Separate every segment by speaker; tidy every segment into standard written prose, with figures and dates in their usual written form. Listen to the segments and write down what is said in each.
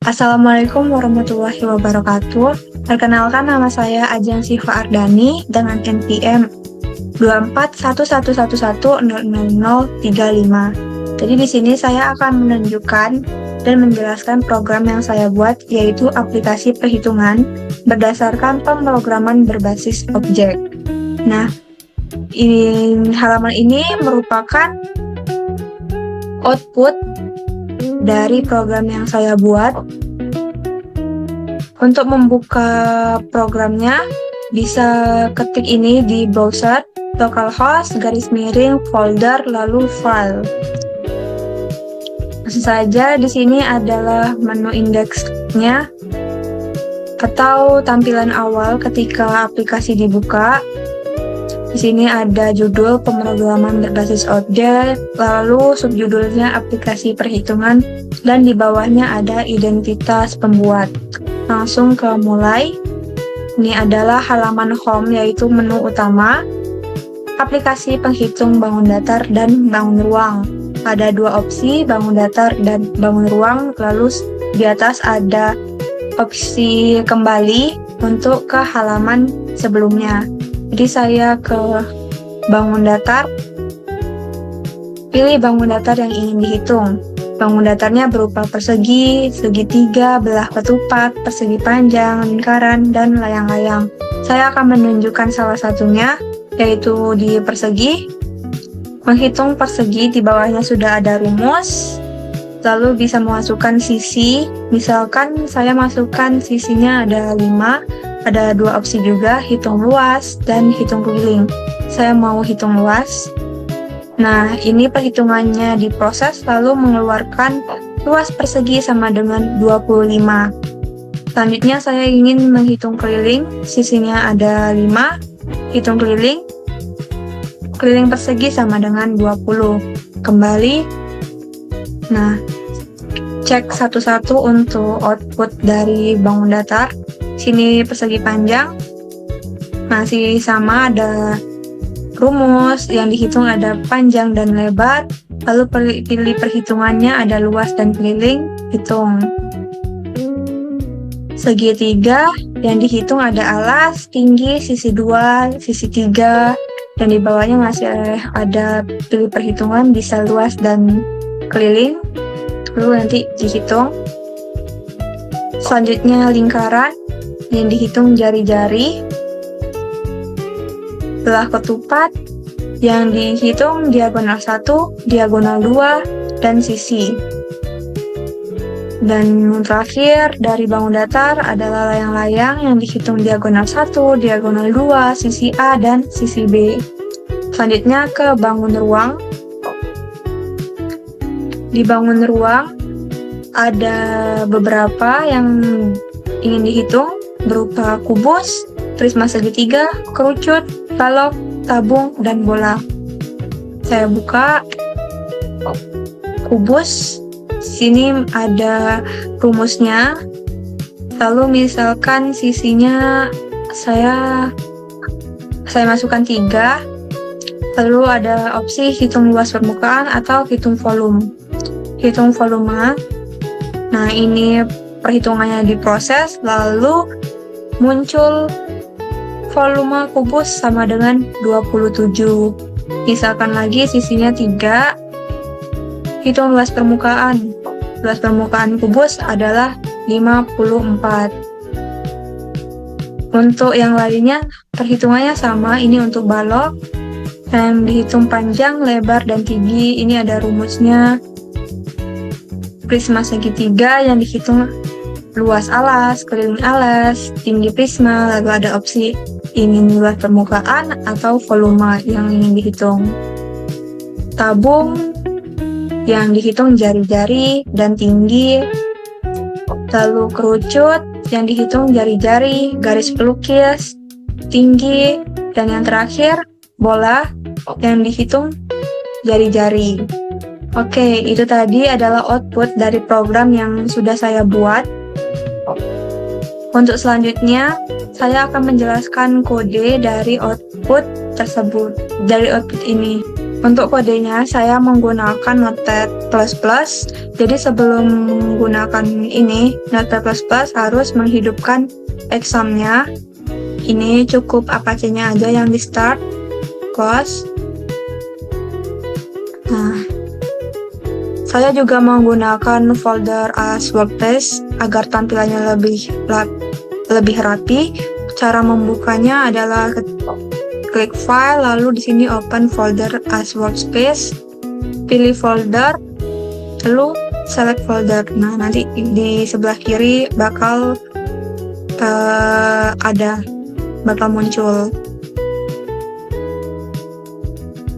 Speaker 1: Assalamualaikum warahmatullahi wabarakatuh. Perkenalkan, nama saya Ajeng Siva Ardani dengan NPM 241111000035. Jadi di sini saya akan menunjukkan dan menjelaskan program yang saya buat, yaitu aplikasi perhitungan berdasarkan pemrograman berbasis objek. Nah, halaman ini merupakan output dari program yang saya buat. Untuk membuka programnya, bisa ketik ini di browser, localhost folder lalu file. Langsung saja, di sini adalah menu indeksnya atau tampilan awal ketika aplikasi dibuka. Di sini ada judul pemrograman berbasis objek, lalu subjudulnya aplikasi perhitungan, dan di bawahnya ada identitas pembuat. Langsung ke mulai. Ini adalah halaman home, yaitu menu utama, aplikasi penghitung bangun datar dan bangun ruang. Ada dua opsi, bangun datar dan bangun ruang, lalu di atas ada opsi kembali untuk ke halaman sebelumnya. Jadi saya ke bangun datar, pilih bangun datar yang ingin dihitung. Bangun datarnya berupa persegi, segitiga, belah ketupat, persegi panjang, lingkaran, dan layang-layang. Saya akan menunjukkan salah satunya, yaitu di persegi. Menghitung persegi, di bawahnya sudah ada rumus, lalu bisa memasukkan sisi. Misalkan saya masukkan sisinya ada 5, ada dua opsi juga, hitung luas dan hitung keliling. Saya mau hitung luas. Nah, ini perhitungannya diproses lalu mengeluarkan luas persegi sama dengan 25. Selanjutnya saya ingin menghitung keliling, sisinya ada 5, hitung keliling. Keliling persegi sama dengan 20. Kembali. Nah, cek satu-satu untuk output dari bangun datar. Sini persegi panjang, masih sama, ada rumus yang dihitung, ada panjang dan lebar, lalu pilih perhitungannya, ada luas dan keliling, hitung. Segitiga yang dihitung ada alas, tinggi, sisi 2, sisi 3, dan di bawahnya masih ada pilih perhitungan, bisa luas dan keliling, lalu nanti dihitung. Selanjutnya lingkaran yang dihitung jari-jari, belah ketupat yang dihitung diagonal 1, diagonal 2, dan sisi. Dan terakhir dari bangun datar adalah layang-layang yang dihitung diagonal 1, diagonal 2, sisi A, dan sisi B. Selanjutnya ke bangun ruang. Di bangun ruang ada beberapa yang ingin dihitung, berupa kubus, prisma segitiga, kerucut, balok, tabung, dan bola. Saya buka kubus. Sini ada rumusnya. Lalu misalkan sisinya saya masukkan 3. Lalu ada opsi hitung luas permukaan atau hitung volume. Hitung volume. Nah, ini perhitungannya diproses, lalu muncul volume kubus sama dengan 27. Misalkan lagi sisinya 3, hitung luas permukaan. Luas permukaan kubus adalah 54. Untuk yang lainnya perhitungannya sama, ini untuk balok. Dan dihitung panjang, lebar, dan tinggi, ini ada rumusnya. Prisma segitiga yang dihitung luas alas, keliling alas, tinggi prisma, lalu ada opsi ingin luas permukaan atau volume yang ingin dihitung. Tabung yang dihitung jari-jari dan tinggi, lalu kerucut yang dihitung jari-jari, garis pelukis, tinggi, dan yang terakhir bola yang dihitung jari-jari. Oke, itu tadi adalah output dari program yang sudah saya buat. Untuk selanjutnya, saya akan menjelaskan kode dari output tersebut, dari output ini. Untuk kodenya, saya menggunakan Notepad++. Jadi sebelum menggunakan ini, Notepad++ harus menghidupkan examnya. Ini cukup Apache-nya aja yang di start, close. Nah, saya juga menggunakan folder as workspace agar tampilannya lebih rapi. Cara membukanya adalah klik file, lalu di sini open folder as workspace, pilih folder, lalu select folder. Nah, nanti di sebelah kiri bakal muncul.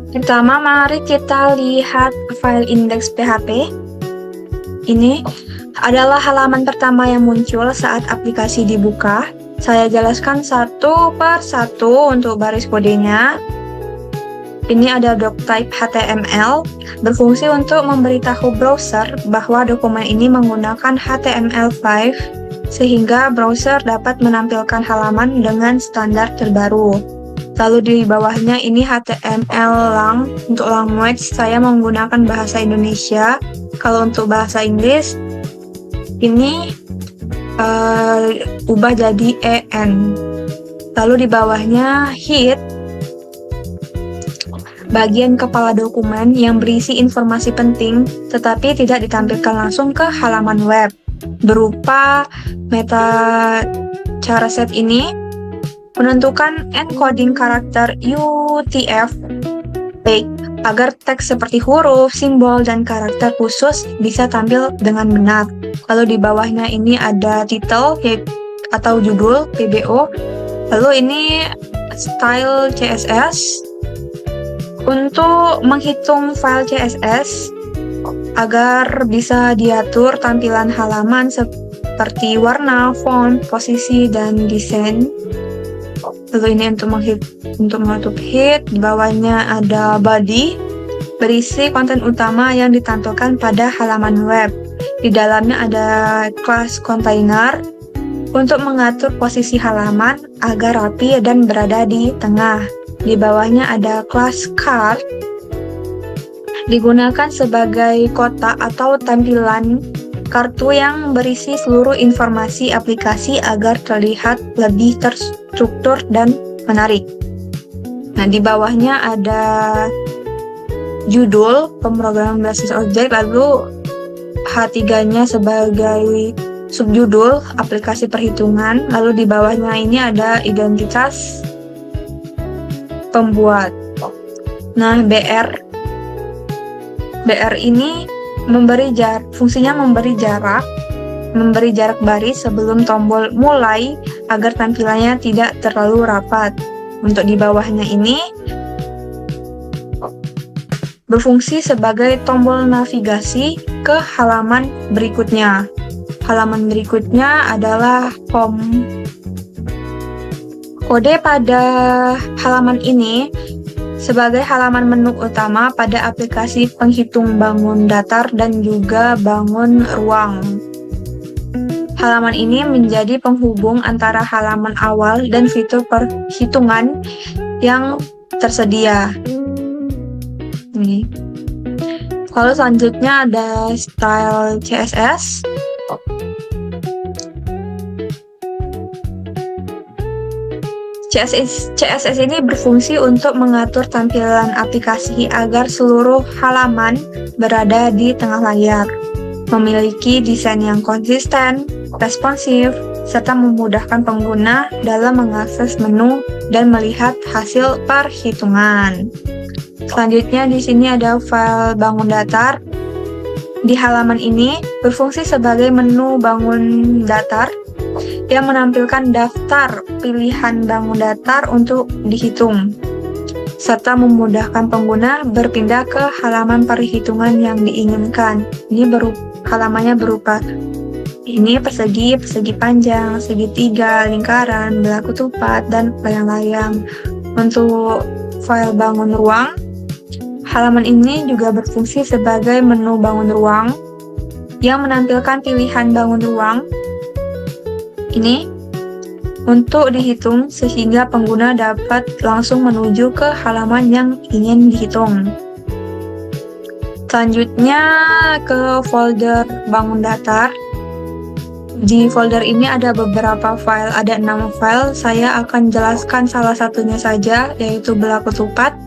Speaker 1: Pertama, mari kita lihat file index.php. Ini adalah halaman pertama yang muncul saat aplikasi dibuka. Saya jelaskan satu per satu untuk baris kodenya. Ini ada doctype HTML, berfungsi untuk memberitahu browser bahwa dokumen ini menggunakan HTML5, sehingga browser dapat menampilkan halaman dengan standar terbaru. Lalu di bawahnya ini HTML lang, untuk language saya menggunakan bahasa Indonesia. Kalau untuk bahasa Inggris, ini ubah jadi EN. Lalu di bawahnya head, bagian kepala dokumen yang berisi informasi penting tetapi tidak ditampilkan langsung ke halaman web. Berupa meta cara set ini menentukan encoding karakter UTF-8 agar teks seperti huruf, simbol, dan karakter khusus bisa tampil dengan benar. Lalu di bawahnya ini ada title atau judul PBO. Lalu ini style CSS untuk menghitung file CSS agar bisa diatur tampilan halaman seperti warna, font, posisi, dan desain. Lalu ini untuk menutup head. Di bawahnya ada body, berisi konten utama yang ditampilkan pada halaman web. Di dalamnya ada class container untuk mengatur posisi halaman agar rapi dan berada di tengah. Di bawahnya ada class card, digunakan sebagai kotak atau tampilan kartu yang berisi seluruh informasi aplikasi agar terlihat lebih terstruktur dan menarik. Nah, di bawahnya ada judul pemrograman berbasis objek, lalu H3-nya sebagai subjudul aplikasi perhitungan, lalu di bawahnya ini ada identitas pembuat. Nah, BR ini fungsinya memberi jarak baris sebelum tombol mulai agar tampilannya tidak terlalu rapat. Untuk di bawahnya ini berfungsi sebagai tombol navigasi ke halaman berikutnya. Halaman berikutnya adalah home. Kode pada halaman ini sebagai halaman menu utama pada aplikasi penghitung bangun datar dan juga bangun ruang. Halaman ini menjadi penghubung antara halaman awal dan fitur perhitungan yang tersedia. Ini. Lalu selanjutnya ada style CSS. CSS ini berfungsi untuk mengatur tampilan aplikasi agar seluruh halaman berada di tengah layar, memiliki desain yang konsisten, responsif, serta memudahkan pengguna dalam mengakses menu dan melihat hasil perhitungan. Selanjutnya di sini ada file bangun datar. Di halaman ini berfungsi sebagai menu bangun datar yang menampilkan daftar pilihan bangun datar untuk dihitung, serta memudahkan pengguna berpindah ke halaman perhitungan yang diinginkan. Ini halamannya berupa ini persegi panjang, segitiga, lingkaran, belah ketupat, dan layang-layang. Untuk file bangun ruang, halaman ini juga berfungsi sebagai menu bangun ruang yang menampilkan pilihan bangun ruang ini untuk dihitung sehingga pengguna dapat langsung menuju ke halaman yang ingin dihitung. Selanjutnya ke folder bangun datar. Di folder ini ada beberapa file, ada 6 file. Saya akan jelaskan salah satunya saja, yaitu belah ketupat.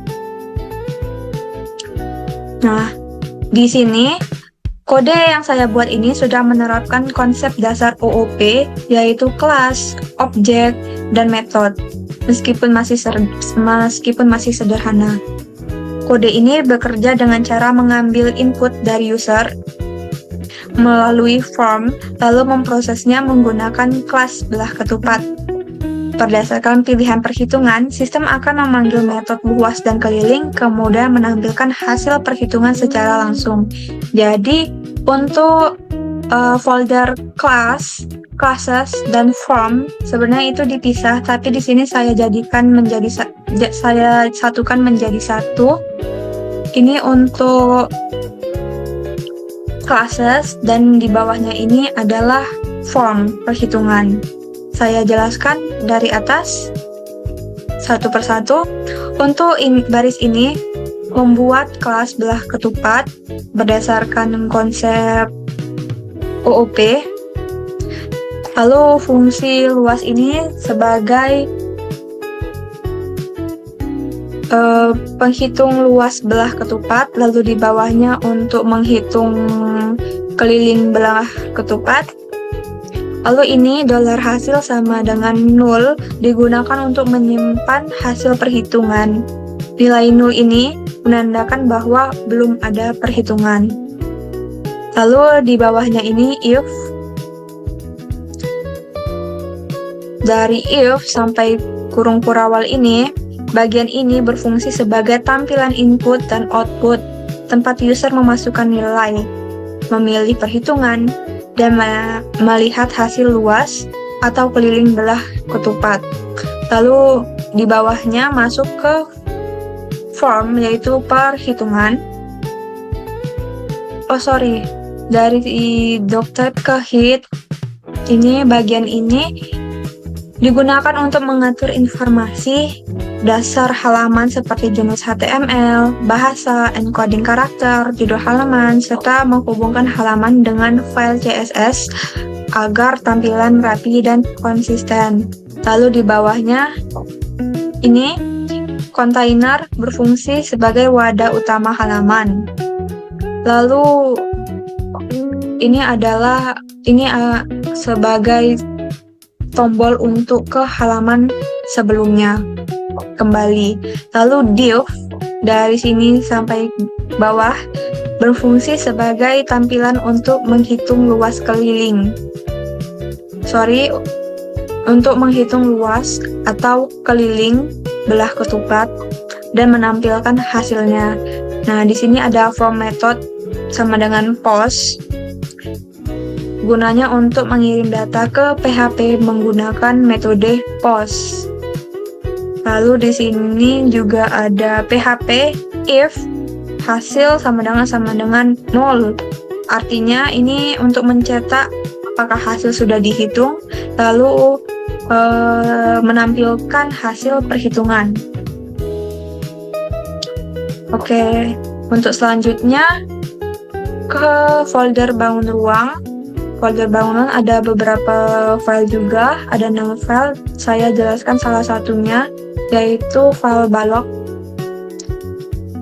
Speaker 1: Nah, di sini kode yang saya buat ini sudah menerapkan konsep dasar OOP, yaitu kelas, objek, dan metode. Meskipun masih sederhana. Kode ini bekerja dengan cara mengambil input dari user melalui form, lalu memprosesnya menggunakan kelas belah ketupat. Berdasarkan pilihan perhitungan, sistem akan memanggil metode luas dan keliling, kemudian menampilkan hasil perhitungan secara langsung. Jadi, untuk folder class, classes, dan form, sebenarnya itu dipisah, tapi di sini saya satukan menjadi satu. Ini untuk classes, dan di bawahnya ini adalah form perhitungan. Saya jelaskan dari atas satu persatu. Untuk baris ini membuat kelas belah ketupat berdasarkan konsep OOP. Lalu fungsi luas ini sebagai penghitung luas belah ketupat, lalu di bawahnya untuk menghitung keliling belah ketupat. Lalu ini dolar hasil sama dengan 0 digunakan untuk menyimpan hasil perhitungan. Nilai 0 ini menandakan bahwa belum ada perhitungan. Lalu di bawahnya ini if. Dari if sampai kurung kurawal ini, bagian ini berfungsi sebagai tampilan input dan output, tempat user memasukkan nilai, memilih perhitungan, dan melihat hasil luas atau keliling belah ketupat. Lalu di bawahnya masuk ke form, yaitu perhitungan. Dari doctor ke hit, ini bagian ini digunakan untuk mengatur informasi dasar halaman seperti jenis HTML, bahasa, encoding karakter, judul halaman, serta menghubungkan halaman dengan file CSS agar tampilan rapi dan konsisten. Lalu di bawahnya ini kontainer berfungsi sebagai wadah utama halaman. Lalu ini sebagai tombol untuk ke halaman sebelumnya kembali. Lalu div dari sini sampai bawah berfungsi sebagai tampilan untuk menghitung luas keliling. Untuk menghitung luas atau keliling belah ketupat dan menampilkan hasilnya. Nah, di sini ada from method sama dengan post. Gunanya untuk mengirim data ke PHP menggunakan metode post. Lalu di sini juga ada PHP if hasil sama dengan 0. Artinya ini untuk mencetak apakah hasil sudah dihitung, lalu menampilkan hasil perhitungan. Oke, untuk selanjutnya ke folder bangun ruang. Folder bangunan ada beberapa file juga, ada 6 file. Saya jelaskan salah satunya, yaitu file balok.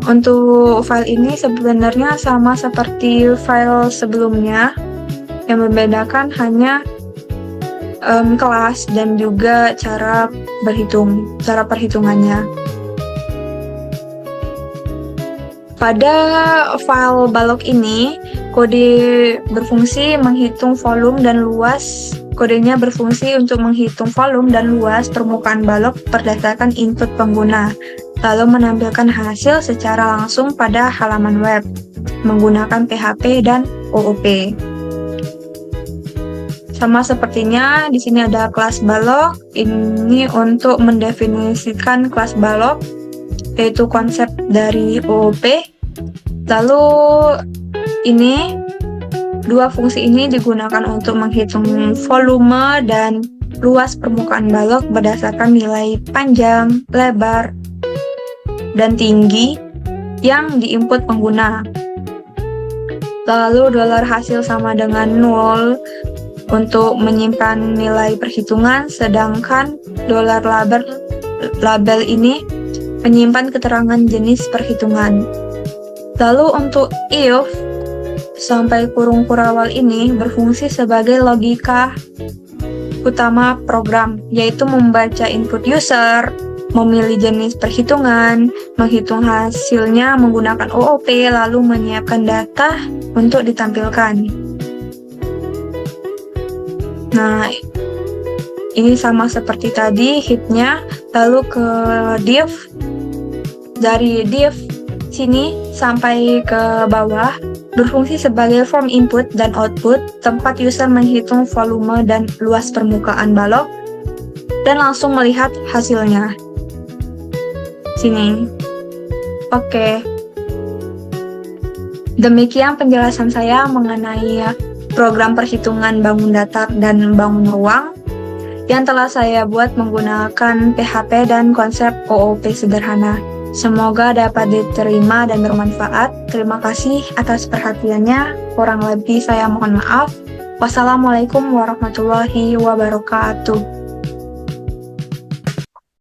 Speaker 1: Untuk file ini sebenarnya sama seperti file sebelumnya, yang membedakan hanya kelas dan juga cara perhitungannya. Pada file balok ini, kode berfungsi menghitung volume dan luas. Kodenya berfungsi untuk menghitung volume dan luas permukaan balok berdasarkan input pengguna, lalu menampilkan hasil secara langsung pada halaman web menggunakan PHP dan OOP. Sama sepertinya di sini ada kelas balok. Ini untuk mendefinisikan kelas balok, yaitu konsep dari OOP. Lalu ini dua fungsi ini digunakan untuk menghitung volume dan luas permukaan balok berdasarkan nilai panjang, lebar, dan tinggi yang diinput pengguna. Lalu dolar hasil sama dengan 0 untuk menyimpan nilai perhitungan, sedangkan dolar label ini menyimpan keterangan jenis perhitungan. Lalu untuk if sampai kurung kurawal ini berfungsi sebagai logika utama program, yaitu membaca input user, memilih jenis perhitungan, menghitung hasilnya menggunakan OOP, lalu menyiapkan data untuk ditampilkan. Nah, ini sama seperti tadi hitnya. Lalu ke div, dari div sini sampai ke bawah berfungsi sebagai form input dan output, tempat user menghitung volume dan luas permukaan balok dan langsung melihat hasilnya. Sini. Oke. Demikian penjelasan saya mengenai program perhitungan bangun datar dan bangun ruang yang telah saya buat menggunakan PHP dan konsep OOP sederhana. Semoga dapat diterima dan bermanfaat. Terima kasih atas perhatiannya. Kurang lebih saya mohon maaf. Wassalamualaikum warahmatullahi wabarakatuh.